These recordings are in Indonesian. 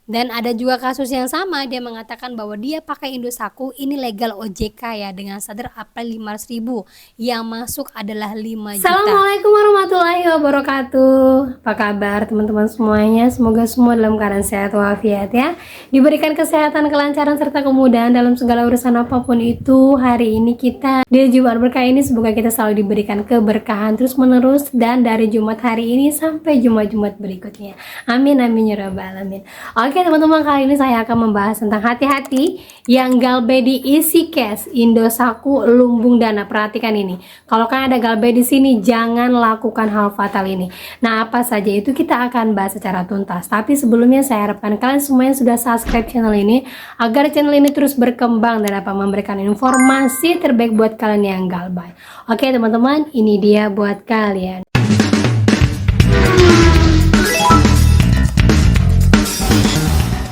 Dan ada juga kasus yang sama, dia mengatakan bahwa dia pakai Indosat ini legal OJK ya, dengan saldo April 500.000, yang masuk adalah 5 juta. Assalamualaikum warahmatullahi wabarakatuh. Apa kabar teman-teman semuanya? Semoga semua dalam keadaan sehat walafiat ya. Diberikan kesehatan, kelancaran, serta kemudahan dalam segala urusan apapun itu. Hari ini kita di Jumat berkah ini semoga kita selalu diberikan keberkahan terus menerus, dan dari Jumat hari ini sampai Jumat-Jumat berikutnya. Amin amin ya rabbal alamin. Oke teman-teman, kali ini saya akan membahas tentang hati-hati yang galbedi isi cash Indosat lumbung dana. Perhatikan ini. Kalau kan ada galbedi di sini, jangan lakukan hal fatal ini. Nah, apa saja itu kita akan bahas secara tuntas. Tapi sebelumnya saya harapkan kalian semuanya sudah subscribe channel ini agar channel ini terus berkembang dan dapat memberikan informasi terbaik buat kalian yang galbay. Oke teman-teman, ini dia buat kalian.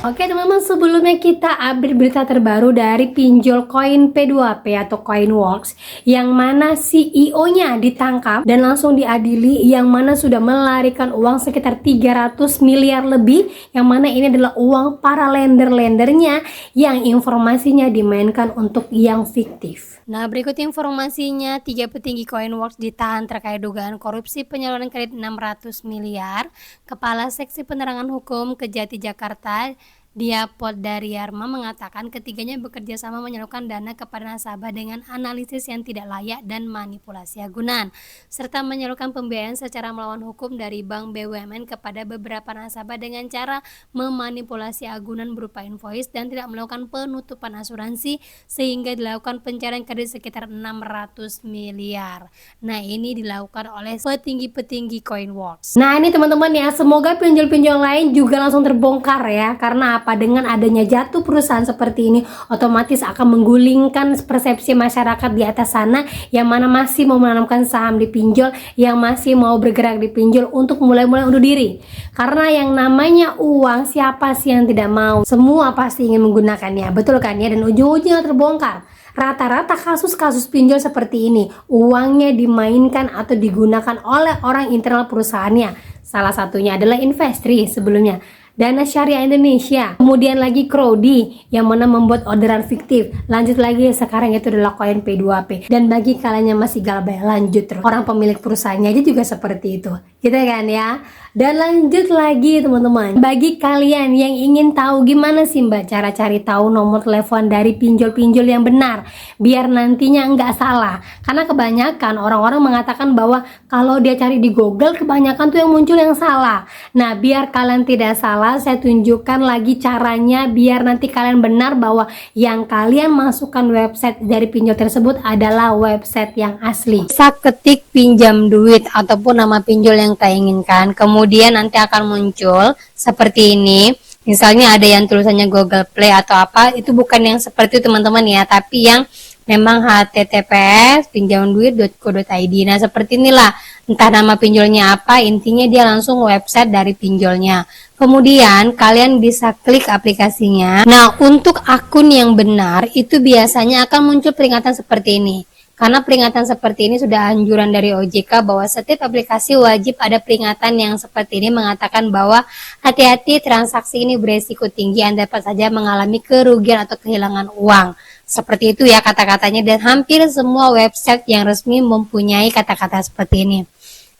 Oke teman-teman, sebelumnya kita update berita terbaru dari pinjol koin P2P atau Coinworks, yang mana CEO-nya ditangkap dan langsung diadili, yang mana sudah melarikan uang sekitar 300 miliar lebih, yang mana ini adalah uang para lender-lendernya yang informasinya dimainkan untuk yang fiktif. Nah, berikut informasinya, 3 petinggi Coinworks ditahan terkait dugaan korupsi penyaluran kredit 600 miliar. Kepala Seksi Penerangan Hukum Kejati Jakarta, Diapot Daryarma, mengatakan ketiganya bekerja sama menyalurkan dana kepada nasabah dengan analisis yang tidak layak dan manipulasi agunan, serta menyalurkan pembiayaan secara melawan hukum dari bank BUMN kepada beberapa nasabah dengan cara memanipulasi agunan berupa invoice dan tidak melakukan penutupan asuransi, sehingga dilakukan pencairan kredit sekitar 600 miliar. Nah, ini dilakukan oleh petinggi-petinggi Coinworks. Nah, ini teman-teman ya, semoga pinjol-pinjol lain juga langsung terbongkar ya, karena apa? Dengan adanya jatuh perusahaan seperti ini, otomatis akan menggulingkan persepsi masyarakat di atas sana yang mana masih mau menanamkan saham di pinjol, yang masih mau bergerak di pinjol untuk mulai-mulai undur diri. Karena yang namanya uang, siapa sih yang tidak mau? Semua pasti ingin menggunakannya, betul kan ya? Dan ujung-ujungnya terbongkar. Rata-rata kasus-kasus pinjol seperti ini, uangnya dimainkan atau digunakan oleh orang internal perusahaannya. Salah satunya adalah Investri sebelumnya, Dana Syariah Indonesia, kemudian lagi Crowdy yang mana membuat orderan fiktif. Lanjut lagi sekarang itu adalah koin P2P. Dan bagi kalian yang masih galbay, lanjut terus. Orang pemilik perusahaannya aja juga seperti itu, gitu kan ya. Dan lanjut lagi teman-teman, bagi kalian yang ingin tahu gimana sih Mbak cara cari tahu nomor telepon dari pinjol-pinjol yang benar biar nantinya nggak salah, karena kebanyakan orang-orang mengatakan bahwa kalau dia cari di Google kebanyakan tuh yang muncul yang salah. Nah, biar kalian tidak salah, saya tunjukkan lagi caranya biar nanti kalian benar bahwa yang kalian masukkan website dari pinjol tersebut adalah website yang asli. Bisa ketik pinjam duit ataupun nama pinjol yang kalian inginkan, kemudian nanti akan muncul seperti ini. Misalnya ada yang tulisannya Google Play atau apa, itu bukan yang seperti itu teman-teman ya, tapi yang memang https pinjamduit.co.id. Nah, seperti inilah, entah nama pinjolnya apa, intinya dia langsung website dari pinjolnya. Kemudian kalian bisa klik aplikasinya. Nah, untuk akun yang benar itu biasanya akan muncul peringatan seperti ini. Karena peringatan seperti ini sudah anjuran dari OJK bahwa setiap aplikasi wajib ada peringatan yang seperti ini mengatakan bahwa hati-hati, transaksi ini beresiko tinggi, Anda dapat saja mengalami kerugian atau kehilangan uang. Seperti itu ya kata-katanya, dan hampir semua website yang resmi mempunyai kata-kata seperti ini.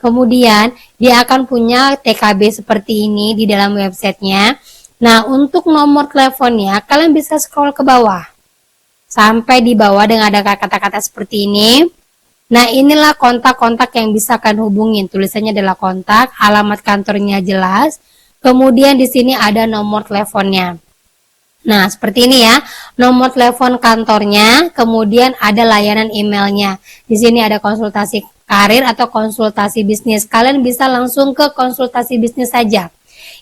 Kemudian dia akan punya TKB seperti ini di dalam websitenya. Nah, untuk nomor teleponnya kalian bisa scroll ke bawah sampai di bawah dengan ada kata-kata seperti ini. Nah, inilah kontak-kontak yang bisa kalian hubungin. Tulisannya adalah kontak, alamat kantornya jelas. Kemudian di sini ada nomor teleponnya. Nah, seperti ini ya, nomor telepon kantornya, kemudian ada layanan emailnya. Di sini ada konsultasi karir atau konsultasi bisnis. Kalian bisa langsung ke konsultasi bisnis saja.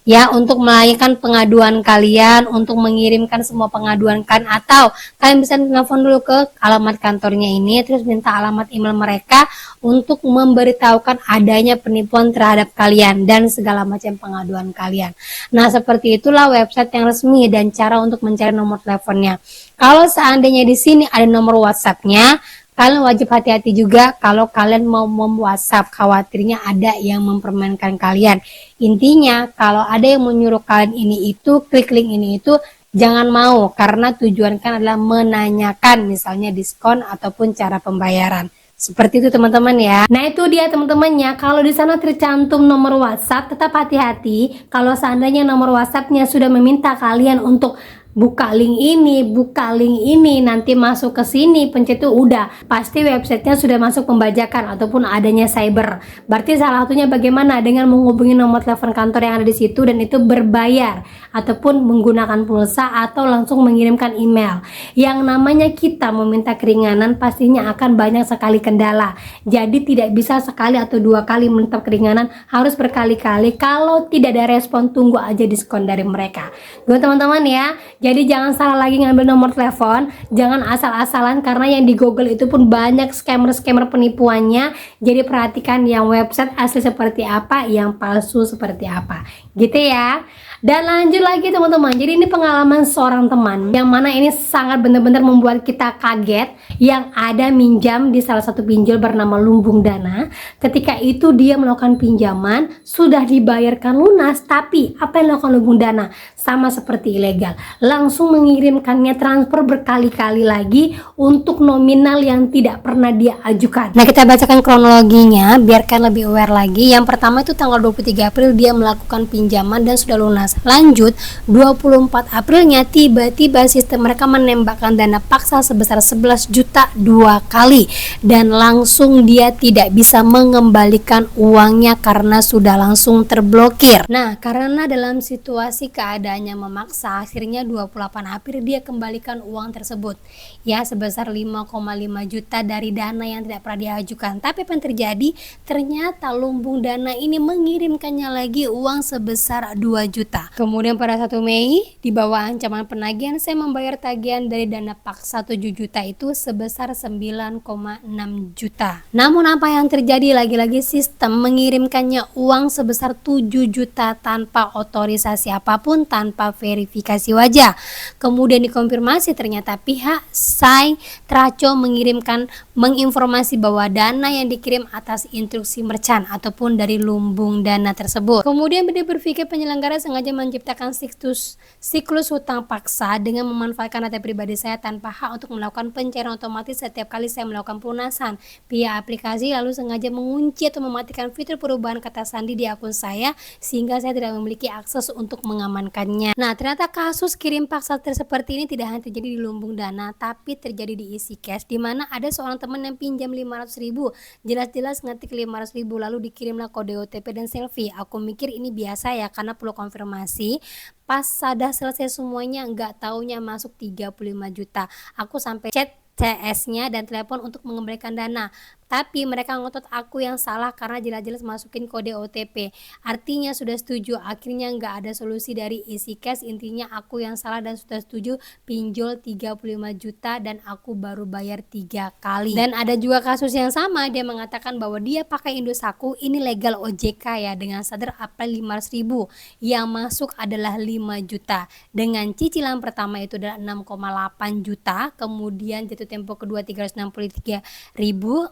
Ya, untuk melayangkan pengaduan kalian, untuk mengirimkan semua pengaduan kan, atau kalian bisa telepon dulu ke alamat kantornya ini, terus minta alamat email mereka untuk memberitahukan adanya penipuan terhadap kalian dan segala macam pengaduan kalian. Nah, seperti itulah website yang resmi dan cara untuk mencari nomor teleponnya. Kalau seandainya di sini ada nomor WhatsApp-nya, Kalian wajib hati-hati juga kalau kalian mau WhatsApp, khawatirnya ada yang mempermainkan kalian. Intinya kalau ada yang menyuruh kalian ini itu, klik link ini itu, jangan mau, karena tujuan kan adalah menanyakan misalnya diskon ataupun cara pembayaran. Seperti itu teman-teman ya. Nah itu dia teman-temannya, kalau di sana tercantum nomor WhatsApp, tetap hati-hati kalau seandainya nomor WhatsAppnya sudah meminta kalian untuk buka link ini, nanti masuk ke sini, pencet itu udah pasti websitenya sudah masuk pembajakan ataupun adanya cyber. Berarti salah satunya bagaimana dengan menghubungi nomor telepon kantor yang ada di situ dan itu berbayar ataupun menggunakan pulsa atau langsung mengirimkan email. Yang namanya kita meminta keringanan pastinya akan banyak sekali kendala. Jadi tidak bisa sekali atau dua kali meminta keringanan, harus berkali-kali. Kalau tidak ada respon, tunggu aja diskon dari mereka. Gue teman-teman ya. Jadi jangan salah lagi ngambil nomor telepon, jangan asal-asalan karena yang di Google itu pun banyak scammer-scammer penipuannya. Jadi perhatikan yang website asli seperti apa, yang palsu seperti apa. Gitu ya. Dan lanjut lagi teman-teman. Jadi ini pengalaman seorang teman yang mana ini sangat benar-benar membuat kita kaget, yang ada minjam di salah satu pinjol bernama Lumbung Dana. Ketika itu dia melakukan pinjaman, sudah dibayarkan lunas, tapi apa yang dilakukan Lumbung Dana? Sama seperti ilegal, langsung mengirimkannya transfer berkali-kali lagi untuk nominal yang tidak pernah dia ajukan. Nah, kita bacakan kronologinya biarkan lebih aware lagi. Yang pertama itu tanggal 23 April dia melakukan pinjaman dan sudah lunas. Lanjut, 24 Aprilnya tiba-tiba sistem mereka menembakkan dana paksa sebesar 11 juta 2 kali dan langsung dia tidak bisa mengembalikan uangnya karena sudah langsung terblokir. Nah, karena dalam situasi keadaannya memaksa, akhirnya 28 April dia kembalikan uang tersebut ya sebesar 5,5 juta dari dana yang tidak pernah diajukan. Tapi apa yang terjadi? Ternyata Lumbung Dana ini mengirimkannya lagi uang sebesar 2 juta. Kemudian pada 1 Mei di bawah ancaman penagihan, saya membayar tagihan dari dana paksa 7 juta itu sebesar 9,6 juta. Namun apa yang terjadi? Lagi-lagi sistem mengirimkannya uang sebesar 7 juta tanpa otorisasi apapun, tanpa verifikasi wajah. Kemudian dikonfirmasi ternyata pihak Sai Traco menginformasi bahwa dana yang dikirim atas instruksi merchant ataupun dari Lumbung Dana tersebut. Kemudian dia berpikir penyelenggara sengaja menciptakan siklus hutang paksa dengan memanfaatkan data pribadi saya tanpa hak untuk melakukan pencairan otomatis setiap kali saya melakukan pelunasan. Pihak aplikasi lalu sengaja mengunci atau mematikan fitur perubahan kata sandi di akun saya sehingga saya tidak memiliki akses untuk mengamankannya. Nah, ternyata kasus kirim paksa seperti ini tidak hanya terjadi di Lumbung Dana, tapi terjadi di EasyCash, di mana ada seorang teman yang pinjam 500.000, jelas-jelas ngetik 500.000 lalu dikirimlah kode OTP dan selfie. Aku mikir ini biasa ya karena perlu konfirmasi. Pas sudah selesai semuanya, nggak taunya masuk 35 juta. Aku sampai chat CS-nya dan telepon untuk mengembalikan dana. Tapi mereka ngotot aku yang salah karena jelas-jelas masukin kode OTP. Artinya sudah setuju, akhirnya nggak ada solusi dari EasyCash. Intinya aku yang salah dan sudah setuju pinjol 35 juta dan aku baru bayar 3 kali. Dan ada juga kasus yang sama, dia mengatakan bahwa dia pakai Indosatku, ini legal OJK ya, dengan sadar April 500.000, yang masuk adalah 5 juta. Dengan cicilan pertama itu adalah 6,8 juta, kemudian jatuh tempo kedua 363.000,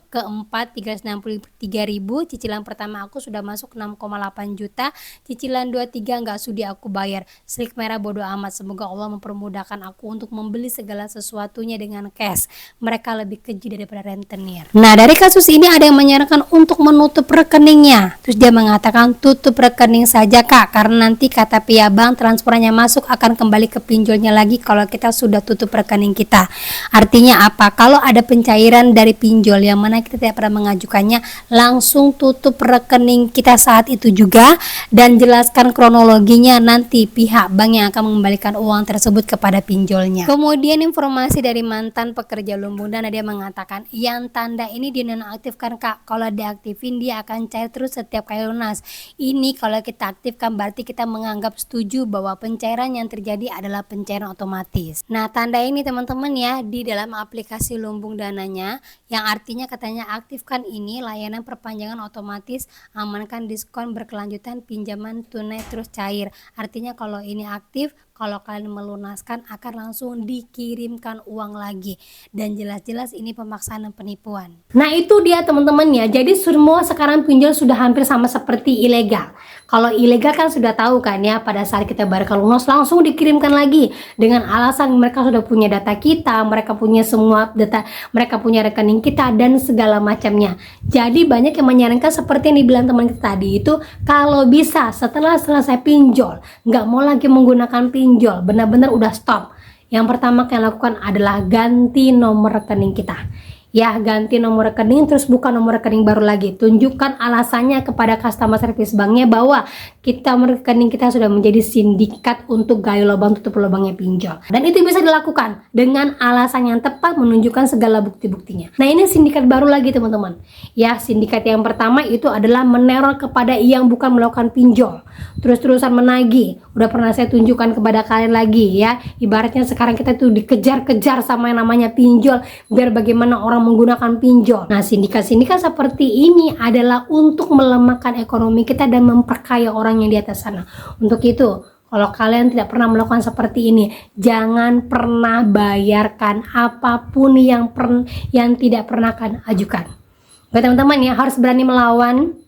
keempat 363.000. Cicilan pertama aku sudah masuk 6,8 juta, cicilan 23 nggak sudi aku bayar. Slik merah bodoh amat, semoga Allah mempermudahkan aku untuk membeli segala sesuatunya dengan cash. Mereka lebih keji daripada rentenir. Nah, dari kasus ini ada yang menyarankan untuk menutup rekeningnya. Terus dia mengatakan tutup rekening saja kak, karena nanti kata pihak bank transferannya masuk akan kembali ke pinjolnya lagi kalau kita sudah tutup rekening kita. Artinya apa? Kalau ada pencairan dari pinjol yang mana kita tidak pernah mengajukannya, langsung tutup rekening kita saat itu juga dan jelaskan kronologinya, nanti pihak bank yang akan mengembalikan uang tersebut kepada pinjolnya. Kemudian informasi dari mantan pekerja Lumbung Dana, dia mengatakan yang tanda ini dinonaktifkan kak, kalau diaktifin dia akan cair terus setiap kali lunas. Ini kalau kita aktifkan berarti kita menganggap setuju bahwa pencairan yang terjadi adalah pencairan otomatis. Nah, tanda ini teman-teman ya di dalam aplikasi Lumbung Dananya, yang artinya katanya aktifkan ini layanan perpanjangan otomatis, amankan diskon berkelanjutan, pinjaman tunai terus cair. Artinya kalau ini aktif, kalau kalian melunaskan akan langsung dikirimkan uang lagi, dan jelas-jelas ini pemaksaan dan penipuan. Nah itu dia teman-teman ya, jadi semua sekarang pinjol sudah hampir sama seperti ilegal. Kalau ilegal kan sudah tahu kan ya, pada saat kita bayar ke lunas langsung dikirimkan lagi dengan alasan mereka sudah punya data kita, mereka punya semua data, mereka punya rekening kita dan segala macamnya. Jadi banyak yang menyarankan seperti yang dibilang teman kita tadi itu, kalau bisa setelah selesai pinjol nggak mau lagi menggunakan pinjol, benar-benar udah stop. Yang pertama kalian lakukan adalah ganti nomor rekening kita. Ya, ganti nomor rekening, terus buka nomor rekening baru lagi. Tunjukkan alasannya kepada customer service banknya bahwa rekening kita sudah menjadi sindikat untuk gali lubang tutup lubangnya pinjol. Dan itu bisa dilakukan dengan alasan yang tepat, menunjukkan segala bukti-buktinya. Nah ini sindikat baru lagi teman-teman. Ya, sindikat yang pertama itu adalah meneror kepada yang bukan melakukan pinjol, terus-terusan menagih. Udah pernah saya tunjukkan kepada kalian lagi ya. Ibaratnya sekarang kita tuh dikejar-kejar sama yang namanya pinjol, biar bagaimana orang menggunakan pinjol. Nah, sindikat-sindikat seperti ini adalah untuk melemahkan ekonomi kita dan memperkaya orang yang di atas sana. Untuk itu, kalau kalian tidak pernah melakukan seperti ini, jangan pernah bayarkan apapun yang tidak pernah kalian ajukan. Oke teman-teman ya, harus berani melawan,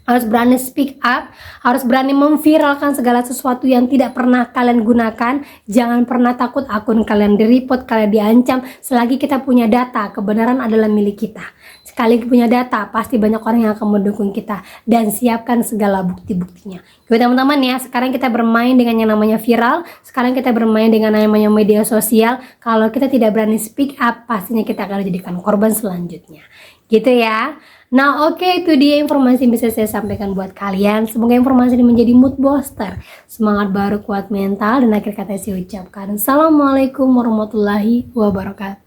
harus berani speak up, harus berani memviralkan segala sesuatu yang tidak pernah kalian gunakan. Jangan pernah takut akun kalian di-report, kalian diancam. Selagi kita punya data, kebenaran adalah milik kita. Sekali punya data, pasti banyak orang yang akan mendukung kita. Dan siapkan segala bukti-buktinya. Oke teman-teman ya, sekarang kita bermain dengan yang namanya viral. Sekarang kita bermain dengan yang namanya media sosial. Kalau kita tidak berani speak up, pastinya kita akan dijadikan korban selanjutnya. Gitu ya. Nah oke, itu dia informasi yang bisa saya sampaikan buat kalian. Semoga informasi ini menjadi mood booster, semangat baru, kuat mental. Dan akhir kata saya ucapkan Assalamualaikum warahmatullahi wabarakatuh.